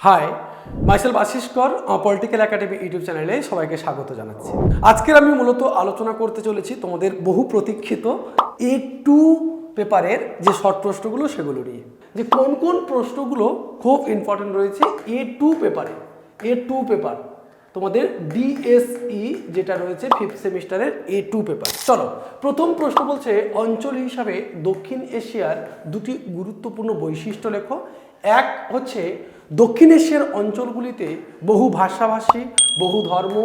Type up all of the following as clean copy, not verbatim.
High, myself Ashis কর political academy YouTube চ্যানেলে সবাইকে স্বাগত জানাচ্ছি। আজকের আমি মূলত আলোচনা করতে চলেছি তোমাদের বহু প্রতীক্ষিত A2 পেপারের যে শর্ট প্রশ্নগুলো সেগুলো নিয়ে, যে কোন কোন প্রশ্নগুলো খুব ইম্পর্টেন্ট রয়েছে A2 পেপারে। A2 পেপার তোমাদের ডিএসই যেটা রয়েছে 5th সেমিস্টারের A2 পেপার। চলো, প্রথম প্রশ্ন বলছে অঞ্চল হিসাবে দক্ষিণ এশিয়ার দুটি গুরুত্বপূর্ণ বৈশিষ্ট্য লেখো। এক হচ্ছে দক্ষিণ এশিয়ার অঞ্চলগুলিতে বহু ভাষাভাষী, বহু ধর্ম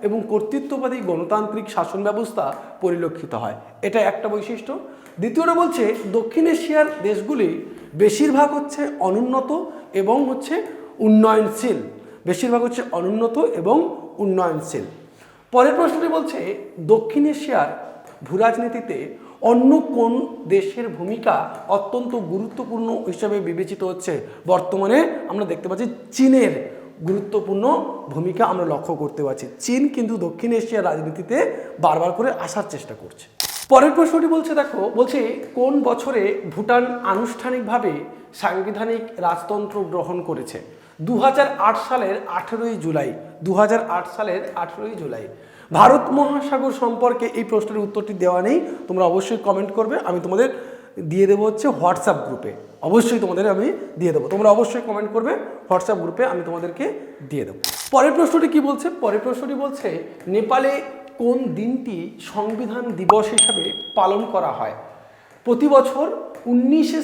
এবং কর্তৃত্ববাদী গণতান্ত্রিক শাসন ব্যবস্থা পরিলক্ষিত হয়, এটা একটা বৈশিষ্ট্য। দ্বিতীয়টা বলছে দক্ষিণ এশিয়ার দেশগুলি বেশিরভাগ হচ্ছে অনুন্নত এবং হচ্ছে উন্নয়নশীল, বেশিরভাগ হচ্ছে অনুন্নত এবং উন্নয়নশীল। পরের প্রশ্নটি বলছে দক্ষিণ এশিয়ার ভূরাজনীতিতে অন্য কোন দেশের ভূমিকা অত্যন্ত গুরুত্বপূর্ণ হিসাবে বিবেচিত হচ্ছে। বর্তমানে আমরা দেখতে পাচ্ছি চীনের গুরুত্বপূর্ণ ভূমিকা আমরা লক্ষ্য করতে পারছি। চীন কিন্তু দক্ষিণ এশিয়ার রাজনীতিতে বারবার করে আসার চেষ্টা করছে। পরের প্রশ্নটি বলছে, দেখো, বলছে কোন বছরে ভুটান আনুষ্ঠানিকভাবে সাংবিধানিক রাজতন্ত্র গ্রহণ করেছে? 2008 সালের 18ই জুলাই। 2008 সালের 18ই জুলাই। ভারত মহাসাগর সম্পর্কে এই প্রশ্নের উত্তরটি দেওয়া নেই, তোমরা অবশ্যই কমেন্ট করবে, আমি তোমাদের দিয়ে দেবো হচ্ছে হোয়াটসঅ্যাপ গ্রুপে, অবশ্যই তোমাদের আমি দিয়ে দেবো, তোমরা অবশ্যই কমেন্ট করবে, হোয়াটসঅ্যাপ গ্রুপে আমি তোমাদেরকে দিয়ে দেবো। পরের প্রশ্নটি কি বলছে? পরের প্রশ্নটি বলছে নেপালে কোন দিনটি সংবিধান দিবস হিসাবে পালন করা হয়? প্রতি বছর 19শে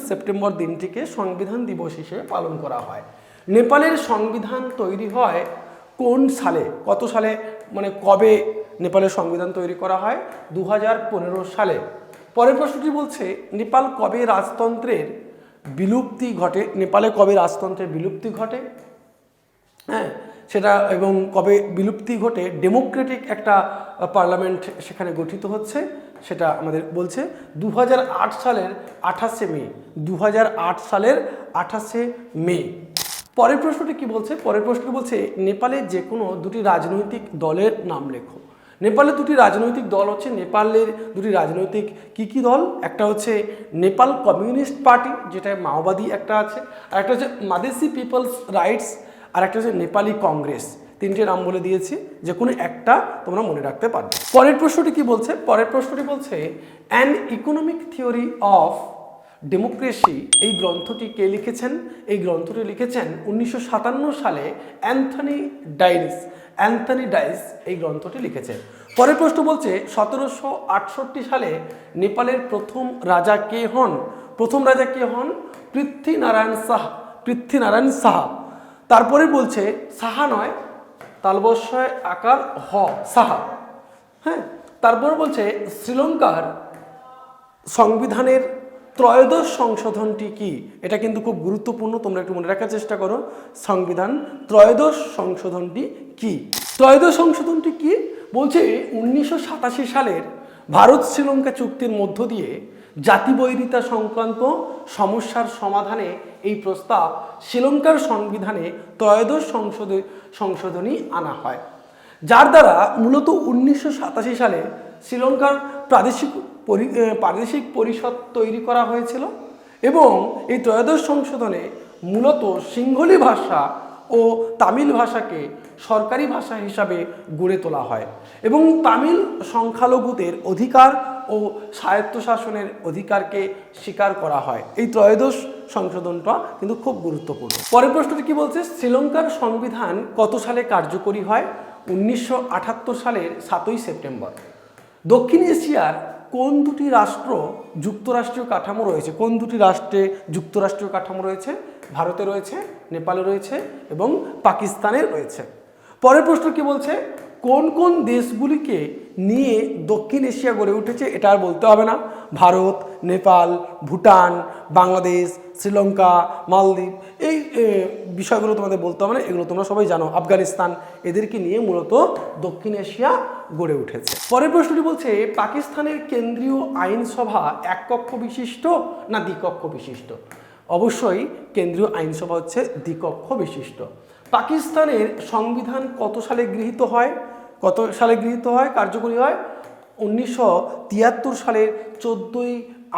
সেপ্টেম্বর দিনটিকে সংবিধান দিবস হিসেবে পালন করা হয়। নেপালের সংবিধান তৈরি হয় কোন সালে? কত সালে, মানে কবে নেপালের সংবিধান তৈরি করা হয়? 2015 সালে। পরের প্রশ্নটি বলছে নেপাল কবে রাজতন্ত্রের বিলুপ্তি ঘটে? নেপালে কবে রাজতন্ত্রের বিলুপ্তি ঘটে? হ্যাঁ, সেটা এবং কবে বিলুপ্তি ঘটে ডেমোক্রেটিক একটা পার্লামেন্ট সেখানে গঠিত হচ্ছে, সেটা আমাদের বলছে 2008 সালের 28শে মে। 2008 সালের 28শে মে। পরের প্রশ্নটি কি বলছে? পরের প্রশ্নটি বলছে নেপালে যে কোনো দুটি রাজনৈতিক দলের নাম লেখো। নেপালের দুটি রাজনৈতিক দল হচ্ছে, নেপালের দুটি রাজনৈতিক কি দল? একটা হচ্ছে নেপাল কমিউনিস্ট পার্টি, যেটা মাওবাদী একটা আছে, আর একটা হচ্ছে মাদেশি পিপলস রাইটস, আর একটা হচ্ছে নেপালি কংগ্রেস। তিনটে নাম বলে দিয়েছি, যে কোনো একটা তোমরা মনে রাখতে পারবে। পরের প্রশ্নটি কি বলছে? পরের প্রশ্নটি বলছে an economic theory of democracy এই গ্রন্থটি কে লিখেছেন? এই গ্রন্থটি লিখেছেন 1957 সালে অ্যান্থনি ডাইস এই গ্রন্থটি লিখেছেন। পরের প্রশ্ন বলছে 1768 সালে নেপালের প্রথম রাজা কে হন? প্রথম রাজা কে হন? পৃথ্বীনারায়ণ সাহা। তারপরে বলছে সাহা নয়, তালবস্যয় আকার হ, সাহা। হ্যাঁ, তারপর বলছে শ্রীলঙ্কার সংবিধানের ত্রয়োদশ সংশোধনটি কি? এটা কিন্তু খুব গুরুত্বপূর্ণ, তোমরা একটু মনে রাখার চেষ্টা করো। সংবিধান ত্রয়োদশ সংশোধনটি কি? ত্রয়োদশ সংশোধনটি কি বলছে 1987 সালের ভারত শ্রীলঙ্কা চুক্তির মধ্য দিয়ে জাতিবৈরিতা সংক্রান্ত সমস্যার সমাধানে এই প্রস্তাব শ্রীলঙ্কার সংবিধানে ত্রয়োদশ সংশোধনী আনা হয়, যার দ্বারা মূলত 1987 সালে শ্রীলঙ্কার প্রাদেশিক পরিষদ তৈরি করা হয়েছিল এবং এই ত্রয়োদশ সংশোধনে মূলত সিংহলি ভাষা ও তামিল ভাষাকে সরকারি ভাষা হিসাবে গড়ে তোলা হয় এবং তামিল সংখ্যালঘুদের অধিকার ও স্বায়ত্তশাসনের অধিকারকে স্বীকার করা হয়। এই ত্রয়োদশ সংশোধনটা কিন্তু খুব গুরুত্বপূর্ণ। পরের প্রশ্নটি কি বলছে? শ্রীলঙ্কার সংবিধান কত সালে কার্যকরী হয়? 1978 সালের 7ই সেপ্টেম্বর। দক্ষিণ এশিয়ার কোন দুটি রাষ্ট্র যুক্তরাষ্ট্রীয় কাঠামো রয়েছে? কোন দুটি রাষ্ট্রে যুক্তরাষ্ট্রীয় কাঠামো রয়েছে? ভারতে রয়েছে, নেপালে রয়েছে এবং পাকিস্তানে রয়েছে। পরের প্রশ্ন কি বলছে? কোন কোন দেশগুলিকে নিয়ে দক্ষিণ এশিয়া গড়ে উঠেছে? এটা আর বলতে হবে না, ভারত, নেপাল, ভুটান, বাংলাদেশ, শ্রীলঙ্কা, মালদ্বীপ, এই বিষয়গুলো তোমাদের বলতে হবে না, এগুলো তোমরা সবাই জানো। আফগানিস্তান, এদেরকে নিয়ে মূলত দক্ষিণ এশিয়া গড়ে উঠেছে। পরের প্রশ্নটি বলছে পাকিস্তানের কেন্দ্রীয় আইনসভা এককক্ষ বিশিষ্ট না দ্বিকক্ষ বিশিষ্ট? অবশ্যই কেন্দ্রীয় আইনসভা হচ্ছে দ্বিকক্ষ বিশিষ্ট। পাকিস্তানের সংবিধান কত সালে গৃহীত হয়? কার্যকরী হয় 1973 সালের 14ই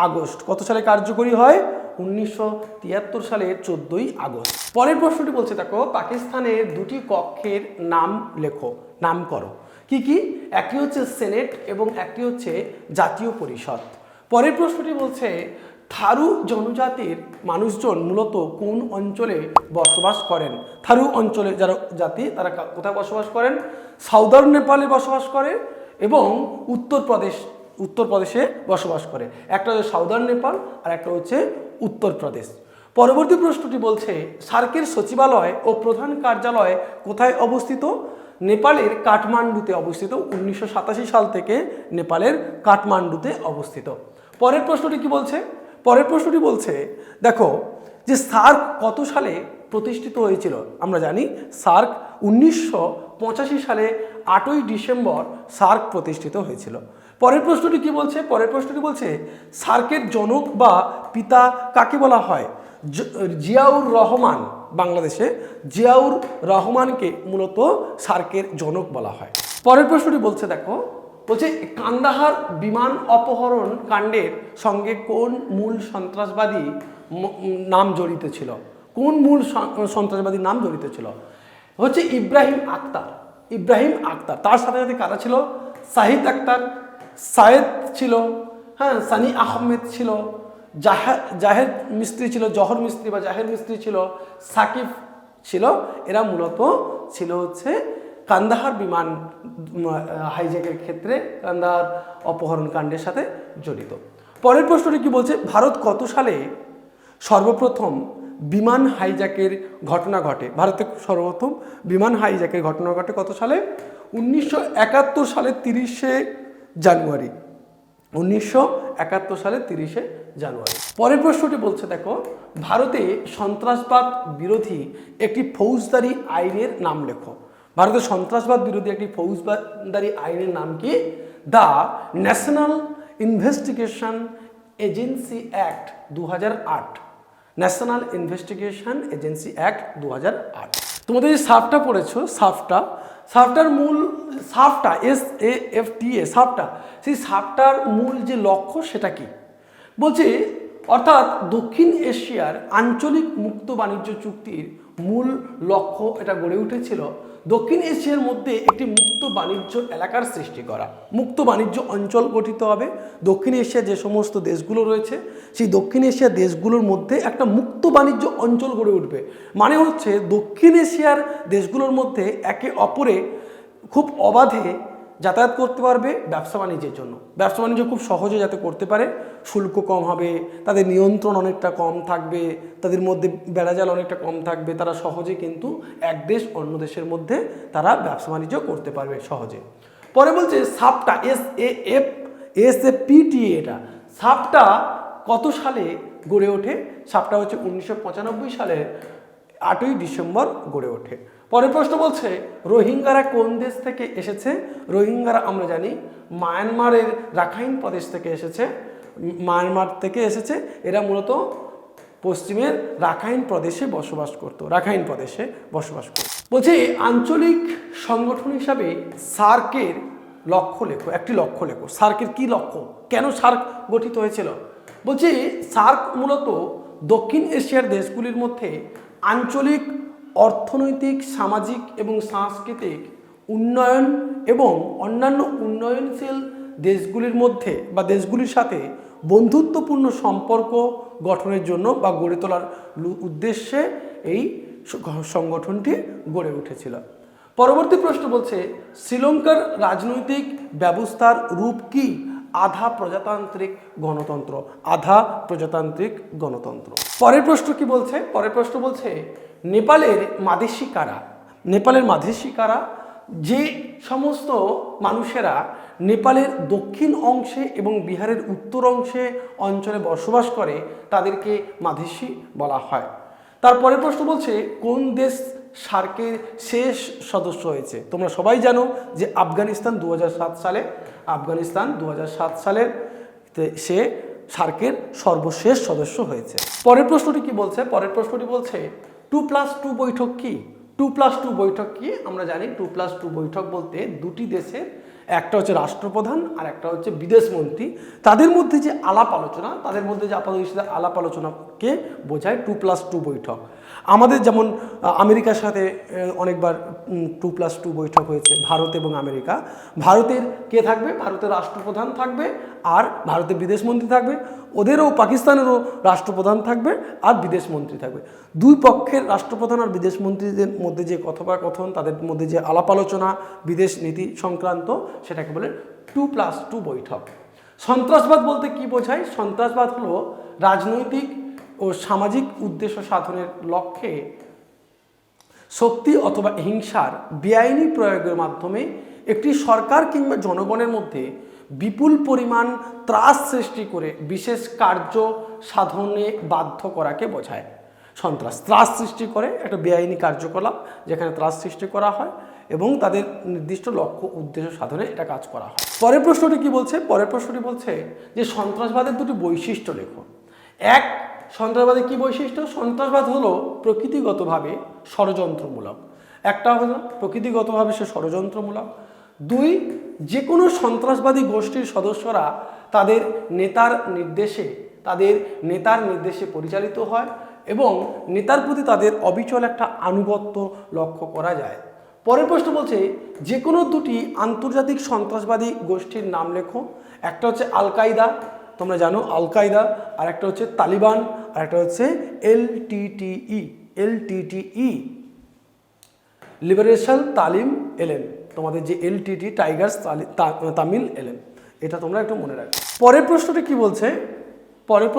আগস্ট। কত সালে কার্যকরী হয়? 1973 সালের 14ই আগস্ট। পরের প্রশ্নটি বলছে দেখো, পাকিস্তানের দুটি কক্ষের নাম লেখো, নাম করো। কি কি? একটি হচ্ছে সেনেট এবং একটি হচ্ছে জাতীয় পরিষদ। পরের প্রশ্নটি বলছে থারু জনজাতির মানুষজন মূলত কোন অঞ্চলে বসবাস করেন? থারু অঞ্চলে যারা জাতি তারা কোথায় বসবাস করেন? সাউদার্ন নেপালে বসবাস করে এবং উত্তরপ্রদেশে বসবাস করে। একটা হচ্ছে সাউদার্ন নেপাল আর একটা হচ্ছে উত্তরপ্রদেশ। পরবর্তী প্রশ্নটি বলছে সার্কের সচিবালয় ও প্রধান কার্যালয় কোথায় অবস্থিত? নেপালের কাঠমান্ডুতে অবস্থিত। 1987 সাল থেকে নেপালের কাঠমান্ডুতে অবস্থিত। পরের প্রশ্নটি কি বলছে? পরের প্রশ্নটি বলছে দেখো যে সার্ক কত সালে প্রতিষ্ঠিত হয়েছিল? আমরা জানি সার্ক 1985 সালে 8ই ডিসেম্বর সার্ক প্রতিষ্ঠিত হয়েছিল। পরের প্রশ্নটি কি বলছে? পরের প্রশ্নটি বলছে সার্কের জনক বা পিতা কাকে বলা হয়? জিয়াউর রহমান। বাংলাদেশে জিয়াউর রহমানকে মূলত সার্কের জনক বলা হয়। পরের প্রশ্নটি বলছে দেখো, বলছে কান্দাহার বিমান অপহরণ কাণ্ডের সঙ্গে কোন মূল সন্ত্রাসবাদী নাম জড়িত ছিল? কোন মূল সন্ত্রাসবাদীর নাম জড়িত ছিল? হচ্ছে ইব্রাহিম আক্তার। ইব্রাহিম আক্তার। তার সাথে সাথে কারা ছিল? শাহিদ আক্তার, সায়েদ ছিল, হ্যাঁ, সানি আহমেদ ছিল, জাহের মিস্ত্রি ছিল, জহর মিস্ত্রি বা জাহের মিস্ত্রি ছিল, সাকিব ছিল। এরা মূলত ছিল হচ্ছে কান্দাহার বিমান হাইজ্যাকের ক্ষেত্রে, কান্দাহার অপহরণ কাণ্ডের সাথে জড়িত। পরের প্রশ্নটি কি বলছে? ভারত কত সালে সর্বপ্রথম বিমান হাইজ্যাকের ঘটনা ঘটে? ভারতে সর্বপ্রথম বিমান হাইজ্যাকের ঘটনা ঘটে কত সালে? 1971 সালের 30শে জানুয়ারি। 1971 সালের 30শে জানুয়ারি। পরের প্রশ্নটি বলছে দেখো, ভারতে সন্ত্রাসবাদ বিরোধী একটি ফৌজদারি আইনের নাম লেখো। ভারতের সন্ত্রাসবাদ বিরোধী একটি ফৌজদারি আইনের নাম কি? The national investigation agency act 2008। National investigation agency act 2008। তোমাদের যে সাফটা পড়েছো, সাফটার মূল সাফটা SAFTA সাফটা, সেই সাফটার মূল যে লক্ষ্য সেটা কি? বলছে অর্থাৎ দক্ষিণ এশিয়ার আঞ্চলিক মুক্ত বাণিজ্য চুক্তির মূল লক্ষ্য এটা গড়ে উঠেছিল দক্ষিণ এশিয়ার মধ্যে একটি মুক্ত বাণিজ্য এলাকার সৃষ্টি করা। মুক্ত বাণিজ্য অঞ্চল গঠিত হবে। দক্ষিণ এশিয়ার যে সমস্ত দেশগুলো রয়েছে সেই দক্ষিণ এশিয়ার দেশগুলোর মধ্যে একটা মুক্ত বাণিজ্য অঞ্চল গড়ে উঠবে। মানে হচ্ছে দক্ষিণ এশিয়ার দেশগুলোর মধ্যে একে অপরে খুব অবাধে যাতায়াত করতে পারবে ব্যবসা বাণিজ্যের জন্য। ব্যবসা বাণিজ্য খুব সহজে যাতে করতে পারে, শুল্ক কম হবে, তাদের নিয়ন্ত্রণ অনেকটা কম থাকবে, তাদের মধ্যে বেড়াজাল অনেকটা কম থাকবে, তারা সহজে কিন্তু এক দেশ অন্য দেশের মধ্যে তারা ব্যবসা বাণিজ্য করতে পারবে সহজে। পরে বলছে সাফটা SAFTA, এটা সাফটা কত সালে গড়ে ওঠে? সাফটা হচ্ছে 1995 সালের 8ই ডিসেম্বর গড়ে ওঠে। পরের প্রশ্ন বলছে রোহিঙ্গারা কোন দেশ থেকে এসেছে? রোহিঙ্গারা আমরা জানি মায়ানমারের রাখাইন প্রদেশ থেকে এসেছে। মায়ানমার থেকে এসেছে। এরা মূলত পশ্চিমের রাখাইন প্রদেশে বসবাস করত। রাখাইন প্রদেশে বসবাস করত। বলছে আঞ্চলিক সংগঠন হিসাবে সার্কের লক্ষ্য লেখো। একটি লক্ষ্য লেখো। সার্কের কি লক্ষ্য? কেন সার্ক গঠিত হয়েছিল? বলছে সার্ক মূলত দক্ষিণ এশিয়ার দেশগুলির মধ্যে আঞ্চলিক অর্থনৈতিক, সামাজিক এবং সাংস্কৃতিক উন্নয়ন এবং অন্যান্য উন্নয়নশীল দেশগুলির মধ্যে বা দেশগুলির সাথে বন্ধুত্বপূর্ণ সম্পর্ক গঠনের জন্য বা গড়ে তোলার উদ্দেশ্যে এই সংগঠনটি গড়ে উঠেছিল। পরবর্তী প্রশ্ন বলছে শ্রীলঙ্কার রাজনৈতিক ব্যবস্থার রূপ কি? আধা প্রজাতান্ত্রিক গণতন্ত্র। আধা প্রজাতান্ত্রিক গণতন্ত্র। পরের প্রশ্ন কি বলছে? পরের প্রশ্ন বলছে নেপালের মাদেশী কারা? নেপালের মাদেশী কারা? যে সমস্ত মানুষেরা নেপালের দক্ষিণ অংশে এবং বিহারের উত্তর অঞ্চলে বসবাস করে তাদেরকে মাদেশী বলা হয়। তারপরে প্রশ্ন বলছে কোন দেশ সার্কের শেষ সদস্য হয়েছে? তোমরা সবাই জানো যে আফগানিস্তান 2007 সালে, আফগানিস্তান 2007 সালের সে সার্কের সর্বশেষ সদস্য হয়েছে। পরের প্রশ্নটি কি বলছে? পরের প্রশ্নটি বলছে 2+2 বৈঠক কি? 2+2 বৈঠক কি? আমরা জানি 2+2 বৈঠক বলতে দুটি দেশের একটা হচ্ছে রাষ্ট্রপ্রধান আর একটা হচ্ছে বিদেশমন্ত্রী। তাদের মধ্যে যে আলাপ আলোচনা, তাদের মধ্যে যে আলাপ আলোচনাকে বোঝায় 2+2 বৈঠক। আমাদের যেমন আমেরিকার সাথে অনেকবার 2+2 বৈঠক হয়েছে, ভারত এবং আমেরিকা। ভারতের কে থাকবে? ভারতের রাষ্ট্রপ্রধান থাকবে আর ভারতের বিদেশমন্ত্রী থাকবে। ওদেরও পাকিস্তানেরও রাষ্ট্রপ্রধান থাকবে আর বিদেশমন্ত্রী থাকবে। দুই পক্ষের রাষ্ট্রপ্রধান আর বিদেশমন্ত্রীদের মধ্যে যে কথোপকথন, তাদের মধ্যে যে আলাপ আলোচনা বিদেশ নীতি সংক্রান্ত, সেটাকে বলে 2+2 বৈঠক। সন্ত্রাসবাদ বলতে কি বোঝায়? সন্ত্রাসবাদ হলো রাজনৈতিক ও সামাজিক উদ্দেশ্য সাধনের লক্ষ্যে শক্তি অথবা হিংসার বেআইনি প্রয়োগের মাধ্যমে একটি সরকার কিংবা জনগণের মধ্যে বিপুল পরিমাণ ত্রাস সৃষ্টি করে বিশেষ কার্য সাধনে বাধ্য করাকে বোঝায়। সন্ত্রাস ত্রাস সৃষ্টি করে, একটা বেআইনি কার্যকলাপ যেখানে ত্রাস সৃষ্টি করা হয় এবং তাদের নির্দিষ্ট লক্ষ্য উদ্দেশ্য সাধনে এটা কাজ করা হয়। পরের প্রশ্নটি কি বলছে? পরের প্রশ্নটি বলছে যে সন্ত্রাসবাদের দুটি বৈশিষ্ট্য লেখো। এক, সন্ত্রাসবাদের কি বৈশিষ্ট্য? সন্ত্রাসবাদ হলো প্রকৃতিগতভাবে ষড়যন্ত্রমূলক। একটা হলো প্রকৃতিগতভাবে সে ষড়যন্ত্রমূলক। দুই, যে কোনো সন্ত্রাসবাদী গোষ্ঠীর সদস্যরা তাদের নেতার নির্দেশে পরিচালিত হয় এবং নেতার প্রতি তাদের অবিচল একটা আনুগত্য লক্ষ্য করা যায়। পরের প্রশ্ন বলছে যে কোনো দুটি আন্তর্জাতিক সন্ত্রাসবাদী গোষ্ঠীর নাম লেখো। একটা হচ্ছে আল কায়দা, তোমরা জানো আল কায়দা, আর একটা হচ্ছে তালিবান, আর একটা হচ্ছে এলটিটিই লিবারেশন তালিম এলেন। তোমাদের যে এলটিটি টাইগার্স তামিল এলেন, এটা তোমরা একটু মনে রাখো। পরের প্রশ্নটি কি বলছে? পরের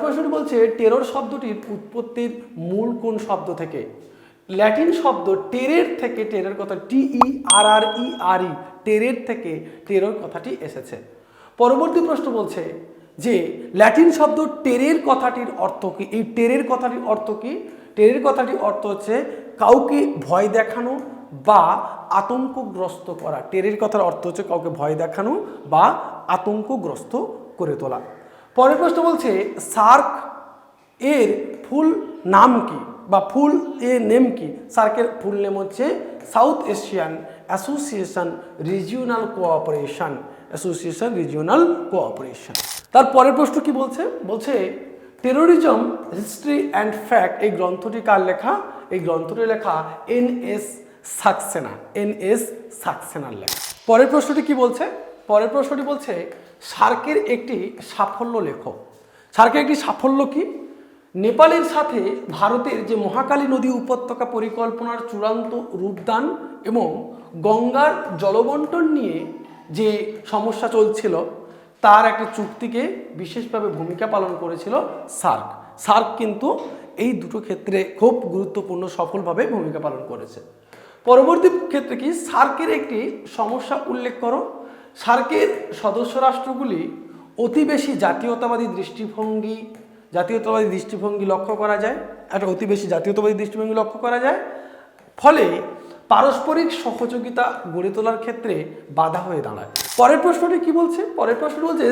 প্রশ্নটি বলছে টেরর শব্দটির উৎপত্তির মূল কোন শব্দ থেকে? ল্যাটিন শব্দ টেরের থেকে, টেরের কথা TERRERE, টেরের থেকে টেরর কথাটি এসেছে। পরবর্তী প্রশ্ন বলছে যে ল্যাটিন শব্দ টেরের কথাটির অর্থ কি? এই টেরের কথাটির অর্থ কি? টেরের কথাটির অর্থ হচ্ছে কাউকে ভয় দেখানো বা আতঙ্কগ্রস্ত করা। টেরের কথার অর্থ হচ্ছে কাউকে ভয় দেখানো বা আতঙ্কগ্রস্ত করে তোলা। পরের প্রশ্ন বলছে সার্ক এর ফুল নাম কি বা ফুল নেম কি? সার্কের ফুল নেম হচ্ছে south Asian association regional cooperation. তার পরের প্রশ্ন কি বলছে? বলছে টেরোরিজম হিস্ট্রি অ্যান্ড ফ্যাক্ট এই গ্রন্থটি কার লেখা? এই গ্রন্থটি লেখা NS সাক্সেনার লেখা। পরের প্রশ্নটি কি বলছে? পরের প্রশ্নটি বলছে সার্কের একটি সাফল্য লেখো। সার্কের একটি সাফল্য কি? নেপালের সাথে ভারতের যে মহাকালী নদী উপত্যকা পরিকল্পনার চূড়ান্ত রূপদান এবং গঙ্গার জলবন্টন নিয়ে যে সমস্যা চলছিল তার একটা চুক্তিকে বিশেষভাবে ভূমিকা পালন করেছিল সার্ক। সার্ক কিন্তু এই দুটো ক্ষেত্রে খুব গুরুত্বপূর্ণ সফলভাবে ভূমিকা পালন করেছে। পরবর্তী ক্ষেত্রে কি? সার্কের একটি সমস্যা উল্লেখ করো। সার্কের সদস্য রাষ্ট্রগুলি অতি বেশি জাতীয়তাবাদী দৃষ্টিভঙ্গি লক্ষ্য করা যায়। একটা অতি বেশি জাতীয়তাবাদী দৃষ্টিভঙ্গি লক্ষ্য করা যায়, ফলে পারস্পরিক সহযোগিতা গড়ে তোলার ক্ষেত্রে বাধা হয়ে দাঁড়ায়। পরের প্রশ্নটি কি বলছে? পরের প্রশ্নটি বলছে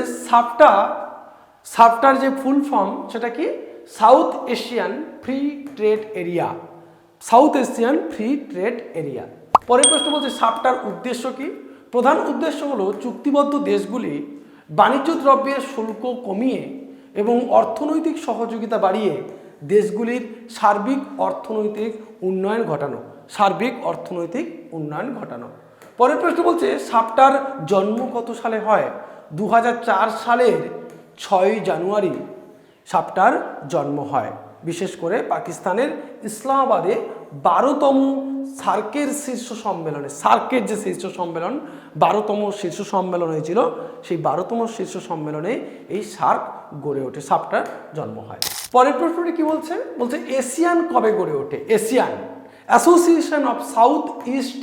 সাফটার যে ফুল ফর্ম সেটা কি? South Asian free trade area. পরের প্রশ্ন বলছে সাফটার উদ্দেশ্য কি? প্রধান উদ্দেশ্য হলো চুক্তিবদ্ধ দেশগুলি বাণিজ্য দ্রব্যের শুল্ক কমিয়ে এবং অর্থনৈতিক সহযোগিতা বাড়িয়ে দেশগুলির সার্বিক অর্থনৈতিক উন্নয়ন ঘটানো। পরের প্রশ্ন বলছে সাফটার জন্ম কত সালে হয়? 2004 সালের 6 জানুয়ারি সাফটার জন্ম হয়। বিশেষ করে পাকিস্তানের ইসলামাবাদে 12তম সার্কের শীর্ষ সম্মেলনে, সার্কের যে শীর্ষ সম্মেলন 12তম শীর্ষ সম্মেলন হয়েছিল, সেই 12তম শীর্ষ সম্মেলনে এই সার্ক গড়ে ওঠে, সাফটার জন্ম হয়। পরের প্রশ্নটি কি বলছে? বলছে এশিয়ান কবে গড়ে ওঠে? Asian association of south east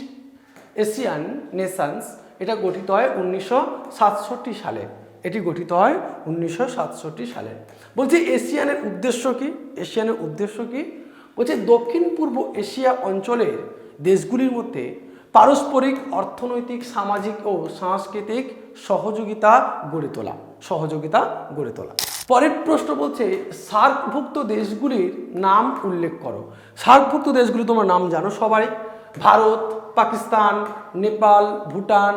Asian Nations এটা গঠিত হয় 1967 সালে। এটি গঠিত হয় 1967 সালে। বলছে এশিয়ানের উদ্দেশ্য কি? বলছে দক্ষিণ পূর্ব এশিয়া অঞ্চলের দেশগুলির মধ্যে পারস্পরিক অর্থনৈতিক, সামাজিক ও সাংস্কৃতিক সহযোগিতা গড়ে তোলা। পরের প্রশ্ন বলছে সার্কভুক্ত দেশগুলির নাম উল্লেখ করো। সার্কভুক্ত দেশগুলি তোমরা নাম জানো সবাই, ভারত, পাকিস্তান, নেপাল, ভুটান,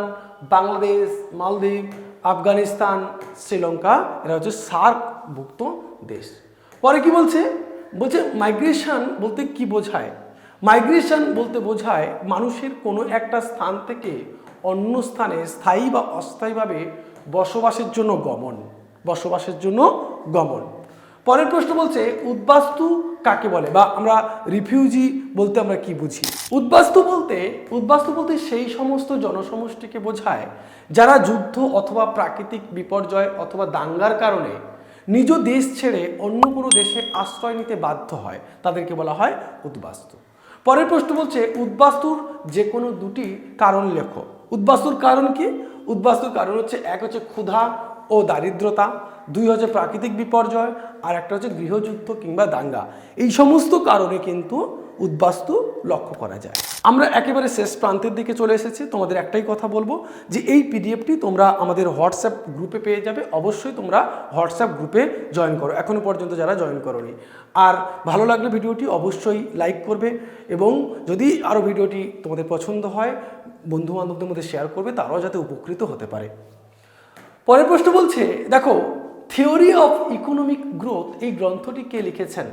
বাংলাদেশ, মালদ্বীপ, আফগানিস্তান, শ্রীলঙ্কা, এরা হচ্ছে সার্কভুক্ত দেশ। পরে কি বলছে মাইগ্রেশন বলতে কি বোঝায়? মাইগ্রেশন বলতে বোঝায় মানুষের কোনো একটা স্থান থেকে অন্য স্থানে স্থায়ী বা অস্থায়ীভাবে বসবাসের জন্য গমন। পরের প্রশ্ন বলছে উদ্বাস্তু কাকে বলে, বা আমরা রিফিউজি বলতে আমরা কি বুঝি? উদ্বাস্তু বলতে সেই সমস্ত জনসমষ্টিকে বোঝায় যারা যুদ্ধ অথবা প্রাকৃতিক বিপর্যয় অথবা দাঙ্গার কারণে নিজ দেশ ছেড়ে অন্য কোনো দেশে আশ্রয় নিতে বাধ্য হয়, তাদেরকে বলা হয় উদ্বাস্তু। পরের প্রশ্ন বলছে উদ্বাস্তুর যে কোনো দুটি কারণ লেখো। উদ্বাস্তুর কারণ কি? উদ্বাস্তুর কারণ হচ্ছে, এক হচ্ছে ক্ষুধা ও দারিদ্রতা, দুই হচ্ছে প্রাকৃতিক বিপর্যয়, আর একটা হচ্ছে গৃহযুদ্ধ কিংবা দাঙ্গা। এই সমস্ত কারণে কিন্তু উদ্বাস্তু লক্ষ্য করা যায়। আমরা একেবারে শেষ প্রান্তের দিকে চলে এসেছি। তোমাদের একটাই কথা বলবো যে এই পিডিএফটি তোমরা আমাদের হোয়াটসঅ্যাপ গ্রুপে পেয়ে যাবে। অবশ্যই তোমরা হোয়াটসঅ্যাপ গ্রুপে জয়েন করো, এখনো পর্যন্ত যারা জয়েন করোনি। আর ভালো লাগলে ভিডিওটি অবশ্যই লাইক করবে, এবং যদি আরও ভিডিওটি তোমাদের পছন্দ হয় বন্ধু বান্ধবদের মধ্যে শেয়ার করবে, তারাও যাতে উপকৃত হতে পারে। পরের প্রশ্ন বলছে, দেখো, থিওরি অফ ইকোনমিক গ্রোথ এই গ্রন্থটি কে লিখেছেন?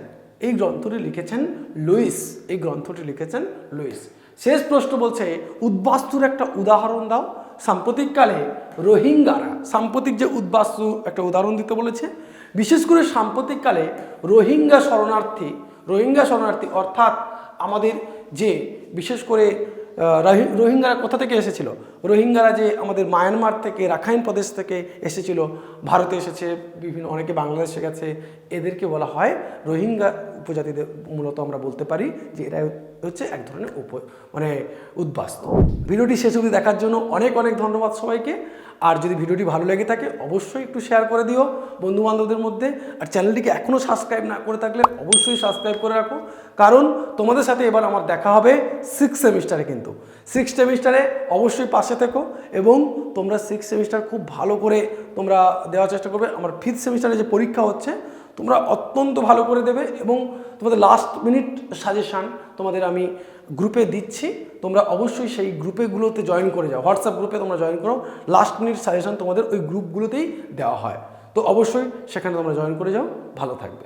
এই গ্রন্থটি লিখেছেন লুইস। শেষ প্রশ্ন বলছে উদ্বাস্তুর একটা উদাহরণ দাও। সাম্প্রতিককালে সাম্প্রতিক যে উদ্বাস্তু একটা উদাহরণ দিতে বলেছে। বিশেষ করে সাম্প্রতিককালে রোহিঙ্গা শরণার্থী অর্থাৎ আমাদের যে বিশেষ করে রোহিঙ্গারা কোথা থেকে এসেছিল? রোহিঙ্গারা যে আমাদের মায়ানমার থেকে, রাখাইন প্রদেশ থেকে এসেছিল, ভারতে এসেছে, বিভিন্ন অনেকে বাংলাদেশে গেছে, এদেরকে বলা হয় রোহিঙ্গা উপজাতিদের। মূলত আমরা বলতে পারি যে এরা হচ্ছে এক ধরনের উদ্বাস্তু। ভিডিওটি শেষ অবধি দেখার জন্য অনেক ধন্যবাদ সবাইকে। আর যদি ভিডিওটি ভালো লেগে থাকে অবশ্যই একটু শেয়ার করে দিও বন্ধু বান্ধবদের মধ্যে। আর চ্যানেলটিকে এখনও সাবস্ক্রাইব না করে থাকলে অবশ্যই সাবস্ক্রাইব করে রাখো, কারণ তোমাদের সাথে এবার আমার দেখা হবে 6th সেমিস্টারে। কিন্তু 6th সেমিস্টারে অবশ্যই পাশে থেকো, এবং তোমরা 6th সেমিস্টার খুব ভালো করে তোমরা দেওয়ার চেষ্টা করবে। আমার 5th সেমিস্টারে যে পরীক্ষা হচ্ছে তোমরা অত্যন্ত ভালো করে দেবে, এবং তোমাদের লাস্ট মিনিট সাজেশান তোমাদের আমি গ্রুপে দিচ্ছি। তোমরা অবশ্যই সেই গ্রুপেগুলোতে জয়েন করে যাও, হোয়াটসঅ্যাপ গ্রুপে তোমরা জয়েন করো। লাস্ট মিনিট সাজেশান তোমাদের ওই গ্রুপগুলোতেই দেওয়া হয়, তো অবশ্যই সেখানে তোমরা জয়েন করে যাও। ভালো থাকবে।